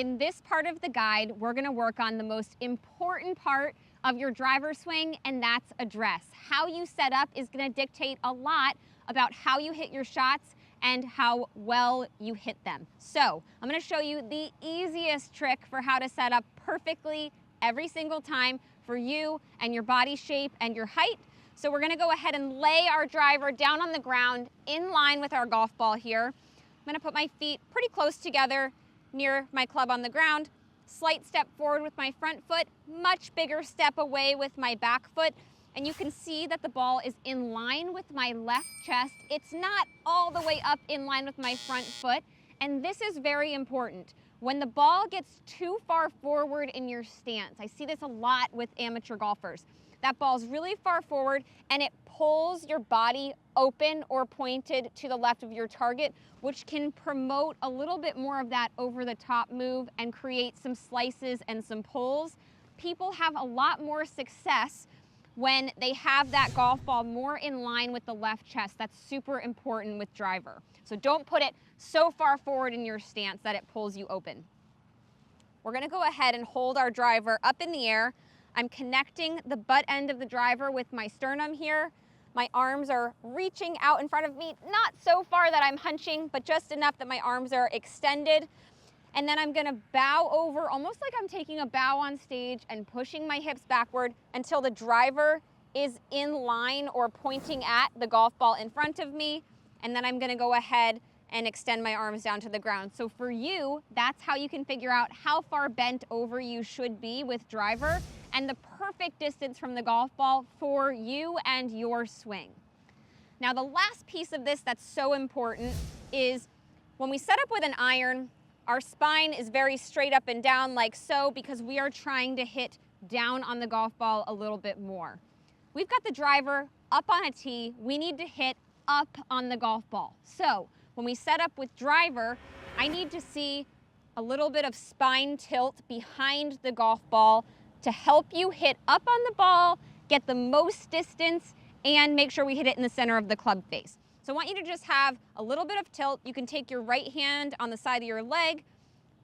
In this part of the guide, we're gonna work on the most important part of your driver swing, and that's address. How you set up is gonna dictate a lot about how you hit your shots and how well you hit them. So I'm gonna show you the easiest trick for how to set up perfectly every single time for you and your body shape and your height. So we're gonna go ahead and lay our driver down on the ground in line with our golf ball here. I'm gonna put my feet pretty close together near my club on the ground. Slight step forward with my front foot, much bigger step away with my back foot. And you can see that the ball is in line with my left chest. It's not all the way up in line with my front foot. And this is very important. When the ball gets too far forward in your stance, I see this a lot with amateur golfers. That ball's really far forward and it pulls your body open or pointed to the left of your target, which can promote a little bit more of that over the top move and create some slices and some pulls. People have a lot more success when they have that golf ball more in line with the left chest. That's super important with driver. So don't put it so far forward in your stance that it pulls you open. We're gonna go ahead and hold our driver up in the air. I'm connecting the butt end of the driver with my sternum here. My arms are reaching out in front of me, not so far that I'm hunching, but just enough that my arms are extended. And then I'm gonna bow over, almost like I'm taking a bow on stage and pushing my hips backward until the driver is in line or pointing at the golf ball in front of me. And then I'm gonna go ahead and extend my arms down to the ground. So for you, that's how you can figure out how far bent over you should be with driver and the perfect distance from the golf ball for you and your swing. Now the last piece of this that's so important is when we set up with an iron, our spine is very straight up and down like so because we are trying to hit down on the golf ball a little bit more. We've got the driver up on a tee, we need to hit up on the golf ball. So when we set up with driver, I need to see a little bit of spine tilt behind the golf ball to help you hit up on the ball, get the most distance, and make sure we hit it in the center of the club face. So I want you to just have a little bit of tilt. You can take your right hand on the side of your leg,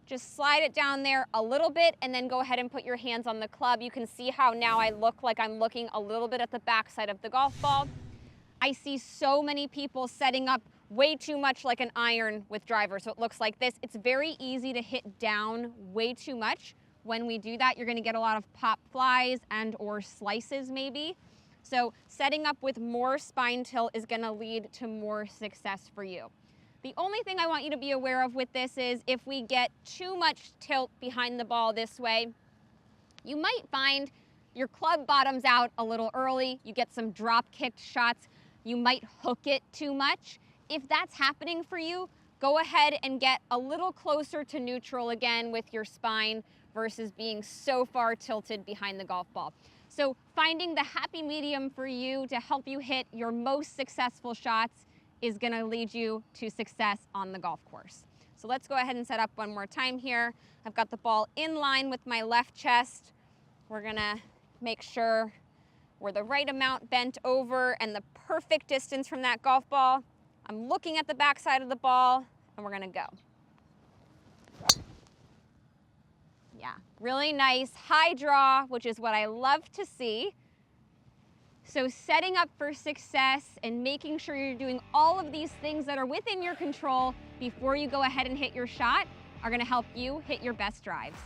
just slide it down there a little bit, and then go ahead and put your hands on the club. You can see how now I look like I'm looking a little bit at the backside of the golf ball. I see so many people setting up way too much like an iron with driver, so it looks like this. It's very easy to hit down way too much. When we do that, you're gonna get a lot of pop flies and or slices maybe. So setting up with more spine tilt is gonna lead to more success for you. The only thing I want you to be aware of with this is if we get too much tilt behind the ball this way, you might find your club bottoms out a little early, you get some drop kicked shots, you might hook it too much. If that's happening for you, go ahead and get a little closer to neutral again with your spine versus being so far tilted behind the golf ball. So finding the happy medium for you to help you hit your most successful shots is gonna lead you to success on the golf course. So let's go ahead and set up one more time here. I've got the ball in line with my left chest. We're gonna make sure we're the right amount bent over and the perfect distance from that golf ball. I'm looking at the backside of the ball and we're gonna go. Yeah, really nice high draw, which is what I love to see. So setting up for success and making sure you're doing all of these things that are within your control before you go ahead and hit your shot are gonna help you hit your best drives.